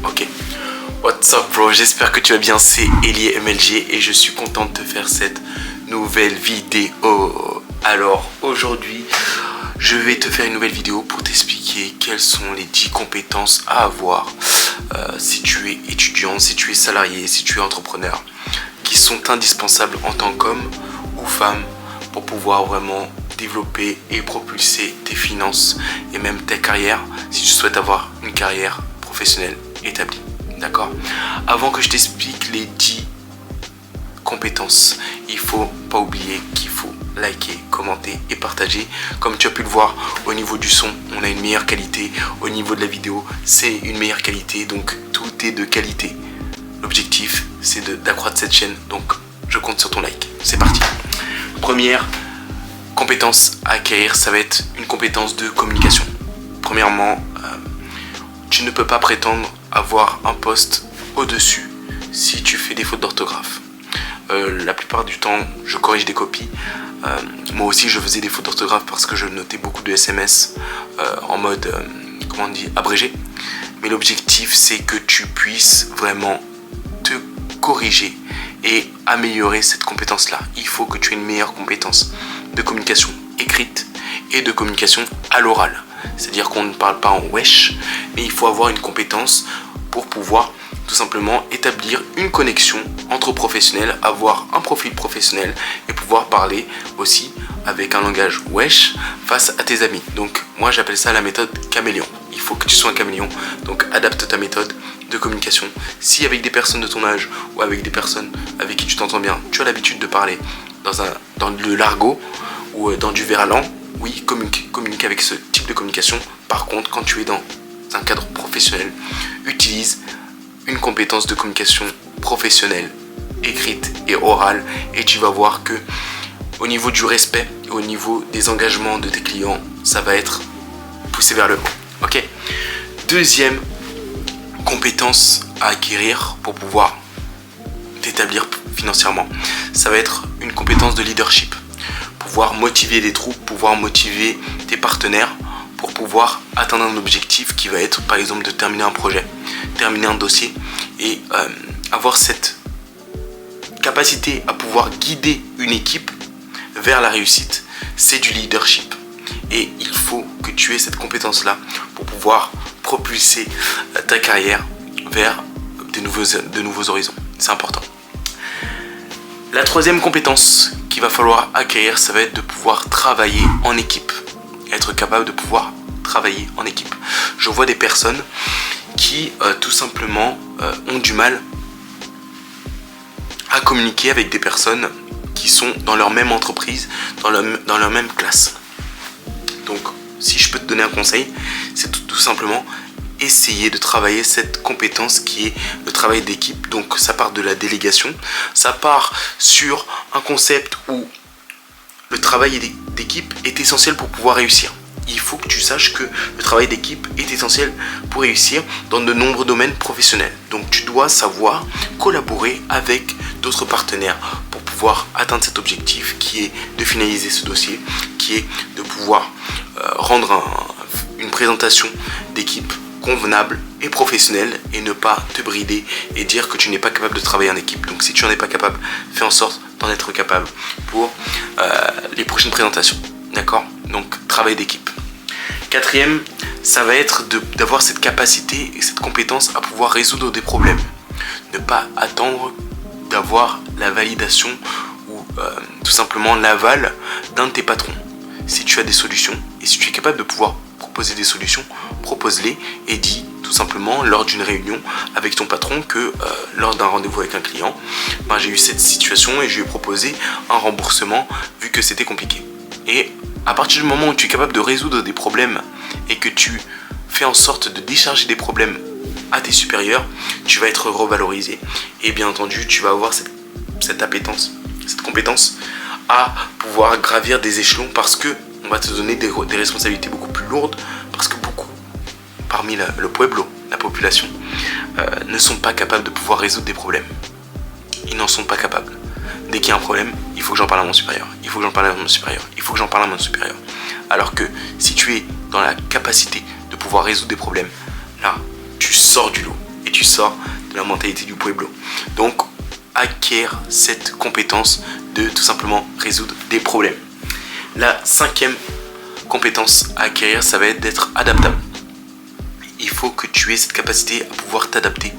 Ok. What's up bro, j'espère que tu vas bien, c'est Eli MLG et je suis content de te faire cette nouvelle vidéo. Alors aujourd'hui, je vais te faire une nouvelle vidéo pour t'expliquer quelles sont les 10 compétences à avoir si tu es étudiant, si tu es salarié, si tu es entrepreneur, qui sont indispensables en tant qu'homme ou femme pour pouvoir vraiment développer et propulser tes finances et même ta carrière si tu souhaites avoir une carrière professionnelle établie. D'accord? Avant que je t'explique les 10 compétences, il faut pas oublier qu'il faut liker, commenter et partager. Comme tu as pu le voir, au niveau du son, on a une meilleure qualité. Au niveau de la vidéo, c'est une meilleure qualité. Donc tout est de qualité. L'objectif, c'est d'accroître cette chaîne. Donc je compte sur ton like. C'est parti. Première compétence à acquérir, ça va être une compétence de communication. Premièrement, tu ne peux pas prétendre avoir un poste au-dessus si tu fais des fautes d'orthographe. La plupart du temps, je corrige des copies. Moi aussi, je faisais des fautes d'orthographe parce que je notais beaucoup de SMS en mode, comment on dit, abrégé. Mais l'objectif, c'est que tu puisses vraiment te corriger et améliorer cette compétence-là. Il faut que tu aies une meilleure compétence de communication écrite et de communication à l'oral. C'est-à-dire qu'on ne parle pas en wesh, mais il faut avoir une compétence pour pouvoir tout simplement établir une connexion entre professionnels, avoir un profil professionnel et pouvoir parler aussi avec un langage wesh face à tes amis. Donc moi j'appelle ça la méthode caméléon. Il faut que tu sois un caméléon, donc adapte ta méthode de communication. Si avec des personnes de ton âge ou avec des personnes avec qui tu t'entends bien, tu as l'habitude de parler dans le largot ou dans du verlan, oui, communique avec ce type de communication. Par contre, quand tu es dans un cadre professionnel, utilise une compétence de communication professionnelle, écrite et orale, et tu vas voir que au niveau du respect, au niveau des engagements de tes clients, ça va être poussé vers le haut. Ok. Deuxième compétence à acquérir pour pouvoir t'établir financièrement, ça va être une compétence de leadership. Pouvoir motiver les troupes, pouvoir motiver tes partenaires pour pouvoir atteindre un objectif qui va être par exemple de terminer un projet, terminer un dossier et avoir cette capacité à pouvoir guider une équipe vers la réussite. C'est du leadership et il faut que tu aies cette compétence là pour pouvoir propulser ta carrière vers de nouveaux horizons. C'est important. La troisième compétence qu'il va falloir acquérir, ça va être de pouvoir travailler en équipe. Être capable de pouvoir travailler en équipe. Je vois des personnes qui tout simplement ont du mal à communiquer avec des personnes qui sont dans leur même entreprise, dans leur même classe. Donc si je peux te donner un conseil, c'est tout simplement essayer de travailler cette compétence qui est le travail d'équipe. Donc ça part de la délégation, ça part sur un concept où le travail d'équipe est essentiel pour pouvoir réussir. Il faut que tu saches que le travail d'équipe est essentiel pour réussir dans de nombreux domaines professionnels. Donc tu dois savoir collaborer avec d'autres partenaires pour pouvoir atteindre cet objectif qui est de finaliser ce dossier, qui est de pouvoir rendre une présentation d'équipe convenable et professionnelle et ne pas te brider et dire que tu n'es pas capable de travailler en équipe. Donc si tu n'en es pas capable, fais en sorte d'en être capable pour les prochaines présentations. D'accord? Donc travail d'équipe. Quatrième, ça va être d'avoir cette capacité et cette compétence à pouvoir résoudre des problèmes. Ne pas attendre d'avoir la validation ou tout simplement l'aval d'un de tes patrons. Si tu as des solutions et si tu es capable de pouvoir proposer des solutions, propose-les et dis tout simplement lors d'une réunion avec ton patron que lors d'un rendez-vous avec un client, j'ai eu cette situation et je lui ai proposé un remboursement vu que c'était compliqué. Et à partir du moment où tu es capable de résoudre des problèmes et que tu fais en sorte de décharger des problèmes à tes supérieurs, tu vas être revalorisé. Et bien entendu, tu vas avoir cette appétence, cette compétence à pouvoir gravir des échelons parce que on va te donner des responsabilités beaucoup plus lourdes parce que beaucoup, parmi le pueblo, la population, ne sont pas capables de pouvoir résoudre des problèmes. Ils n'en sont pas capables. Dès qu'il y a un problème, il faut que j'en parle à mon supérieur. Il faut que j'en parle à mon supérieur. Il faut que j'en parle à mon supérieur. Alors que si tu es dans la capacité de pouvoir résoudre des problèmes, là, tu sors du lot. et tu sors de la mentalité du pueblo. Donc, acquiert cette compétence de tout simplement résoudre des problèmes. La 5e compétence à acquérir, ça va être d'être adaptable. Il faut que tu aies cette capacité à pouvoir t'adapter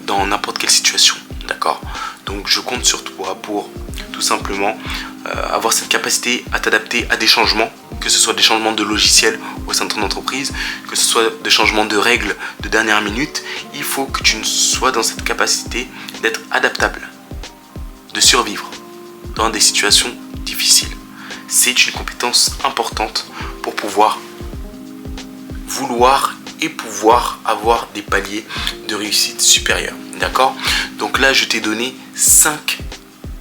dans n'importe quelle situation, d'accord? Donc je compte sur toi pour tout simplement avoir cette capacité à t'adapter à des changements, que ce soit des changements de logiciels au sein de ton entreprise, que ce soit des changements de règles de dernière minute. Il faut que tu sois dans cette capacité d'être adaptable, de survivre dans des situations difficiles. C'est une compétence importante pour pouvoir vouloir et pouvoir avoir des paliers de réussite supérieurs. D'accord? Donc là, je t'ai donné 5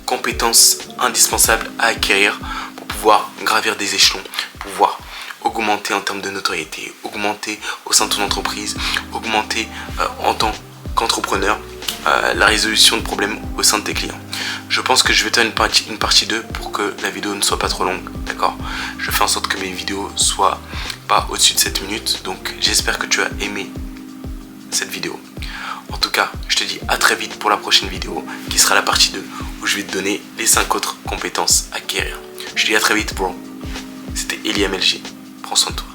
compétences indispensables à acquérir pour pouvoir gravir des échelons, pouvoir augmenter en termes de notoriété, augmenter au sein de ton entreprise, augmenter en tant qu'entrepreneur la résolution de problèmes au sein de tes clients. Je pense que je vais te faire une partie 2 pour que la vidéo ne soit pas trop longue, d'accord? Je fais en sorte que mes vidéos soient pas au-dessus de 7 minutes, donc j'espère que tu as aimé cette vidéo. En tout cas, je te dis à très vite pour la prochaine vidéo, qui sera la partie 2, où je vais te donner les 5 autres compétences à acquérir. Je te dis à très vite, bro. C'était Eli MLG. Prends soin de toi.